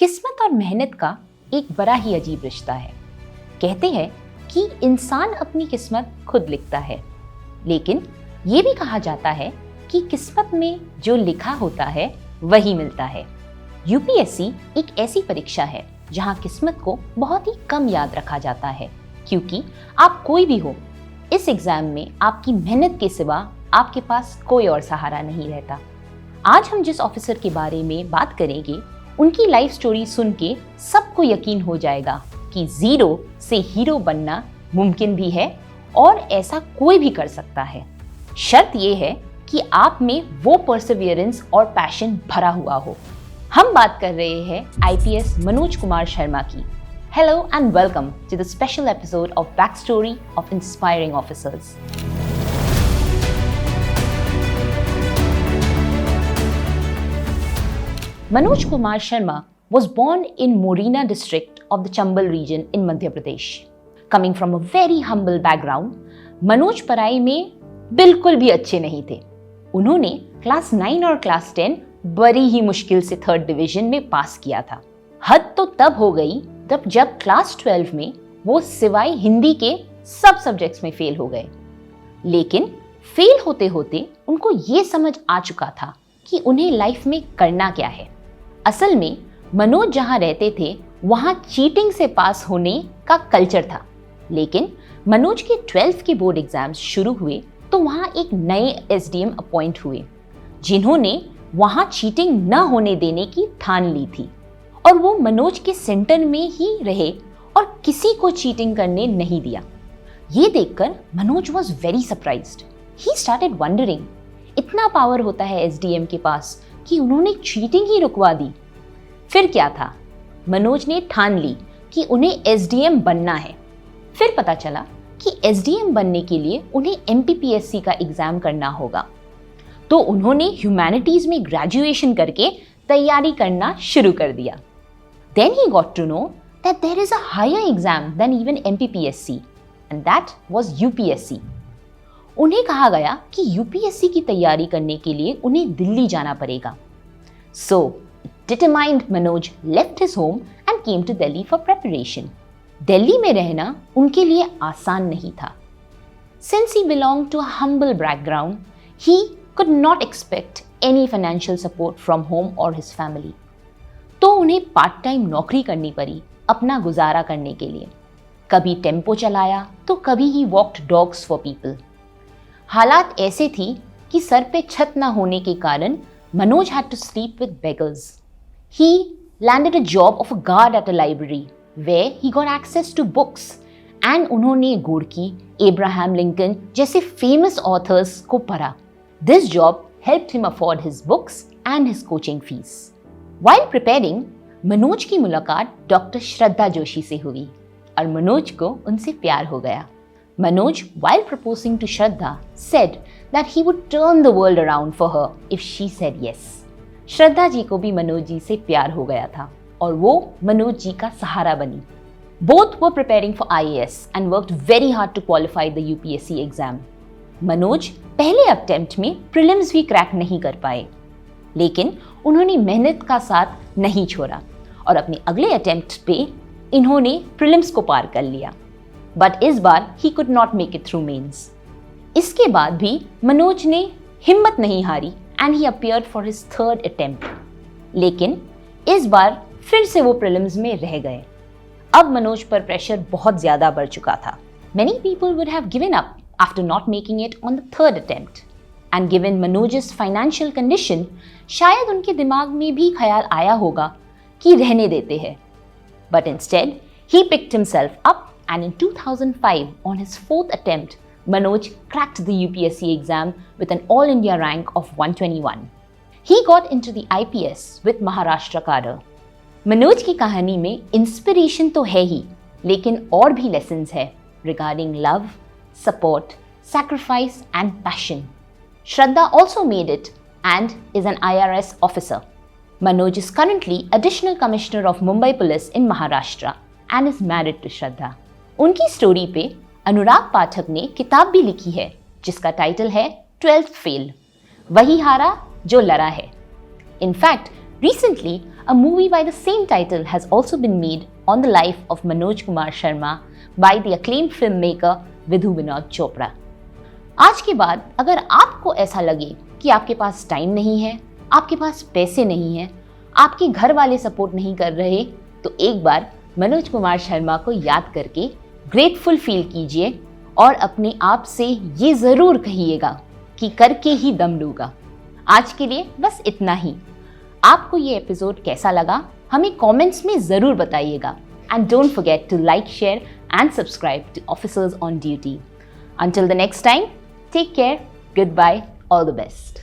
किस्मत और मेहनत का एक बड़ा ही अजीब रिश्ता है। कहते हैं कि इंसान अपनी किस्मत खुद लिखता है, लेकिन ये भी कहा जाता है कि किस्मत में जो लिखा होता है वही मिलता है। यूपीएससी एक ऐसी परीक्षा है जहां किस्मत को बहुत ही कम याद रखा जाता है, क्योंकि आप कोई भी हो, इस एग्जाम में आपकी मेहनत के सिवा आपके पास कोई और सहारा नहीं रहता। आज हम जिस ऑफिसर के बारे में बात करेंगे, उनकी लाइफ स्टोरी सुन के सबको यकीन हो जाएगा कि जीरो से हीरो बनना मुमकिन भी है और ऐसा कोई भी कर सकता है। शर्त यह है कि आप में वो परसिवियरेंस और पैशन भरा हुआ हो। हम बात कर रहे हैं आईपीएस मनोज कुमार शर्मा की। Hello and welcome to the special episode of back story of inspiring officers. Manoj Kumar Sharma was born in Morena district of the Chambal region in Madhya Pradesh. Coming from a very humble background, Manoj पढ़ाई में बिल्कुल भी अच्छे नहीं थे। उन्होंने class 9 और class 10 बड़ी ही मुश्किल से 3rd डिवीजन में पास किया था। हद तो तब हो गई जब क्लास 12 में वो सिवाय हिंदी के सब सब्जेक्ट्स में फेल हो गए। लेकिन फेल होते होते उनको ये समझ आ चुका था कि उन्हें लाइफ में करना क्या है। असल में मनोज जहां रहते थे वहां चीटिंग से पास होने का कल्चर था, लेकिन मनोज के 12th के बोर्ड एग्जाम्स शुरू हुए तो वहां एक नए एसडीएम अपॉइंट हुए, जिन्होंने वहां चीटिंग न होने देने की ठान ली थी। और वो मनोज के सेंटर में ही रहे और किसी को चीटिंग करने नहीं दिया। ये देखकर Manoj was very surprised. He started wondering, इतना पावर होता है एसडीएम के पास कि उन्होंने चीटिंग ही रुकवा दी। फिर क्या था, मनोज ने ठान ली कि उन्हें एसडीएम बनना है। फिर पता चला कि एसडीएम बनने के लिए उन्हें एमपीपीएससी का एग्जाम करना होगा, तो उन्होंने ह्यूमैनिटीज में ग्रेजुएशन करके तैयारी करना शुरू कर दिया। Then he got to know that there is a higher exam than even MPPSC and that was UPSC. उन्हें कहा गया कि यूपीएससी की तैयारी करने के लिए उन्हें दिल्ली जाना पड़ेगा। So determined Manoj left his home and came to Delhi for preparation. Delhi में रहना उनके लिए आसान नहीं था। Since he belong to a humble background, he could not expect any financial support from home और हिज फैमिली। तो उन्हें पार्ट टाइम नौकरी करनी पड़ी अपना गुजारा करने के लिए। कभी टेम्पो चलाया तो कभी ही वॉक्ड डॉग्स फॉर पीपल। हालात ऐसे थी कि सर पे छत न होने के कारण Manoj had to sleep with beggars. He landed a job of a guard at a library where he got access to books and उन्होंने गोडकी, एब्राहम लिंकन जैसे फेमस ऑथर्स को पढ़ा। This job helped him afford his books and his coaching fees. While preparing, Manoj की मुलाकात doctor श्रद्धा जोशी से हुई और मनोज को उनसे प्यार हो गया। Manoj, while proposing to Shraddha, said that he would turn the world around for her if she said yes. Shraddha ji को भी मनोज जी से प्यार हो गया था और वो मनोज जी का सहारा बनी। Both were preparing for IAS and worked very hard to qualify the UPSC exam. Manoj पहले अटेम्प्ट में प्रीलिम्स भी क्रैक नहीं कर पाए, लेकिन उन्होंने मेहनत का साथ नहीं छोड़ा और अपने अगले अटेम्प्ट पे इन्होंने प्रीलिम्स को पार कर लिया। बट इस बार he could not make it through mains. इसके बाद भी मनोज ने हिम्मत नहीं हारी and he appeared for his 3rd attempt, लेकिन इस बार फिर से वो प्रीलिम्स में रह गए। अब मनोज पर प्रेशर बहुत ज्यादा बढ़ चुका था। Many people would have given up after not making it on the 3rd attempt and given Manoj's financial condition, शायद उनके दिमाग में भी ख्याल आया होगा कि रहने देते हैं। But instead he picked himself up and in 2005, on his 4th attempt, Manoj cracked the UPSC exam with an all India rank of 121. He got into the IPS with Maharashtra cadre. Manoj की कहानी में inspiration तो है ही, लेकिन और भी lessons है regarding love, support, sacrifice and passion. Shraddha also made it and is an IRS officer. Manoj is currently Additional Commissioner of Mumbai Police in Maharashtra and is married to Shraddha. उनकी story पे अनुराग पाठक ने किताब भी लिखी है जिसका title है 12th fail, वही हारा जो लड़ा है। In fact Recently, a movie by the same title has also been made on the life of Manoj Kumar Sharma by the acclaimed filmmaker Vidhu Vinod Chopra. आज के बाद अगर आपको ऐसा लगे कि आपके पास टाइम नहीं है, आपके पास पैसे नहीं हैं, आपके घर वाले सपोर्ट नहीं कर रहे, तो एक बार मनोज कुमार शर्मा को याद करके ग्रेटफुल फील कीजिए और अपने आप से ये ज़रूर कहिएगा कि करके ही दम लूँगा। आज के लिए बस इतना ही। आपको ये एपिसोड कैसा लगा हमें कमेंट्स में ज़रूर बताइएगा। And don't forget to like, share and subscribe to officers on duty. Until the next time, take care, goodbye, all the best.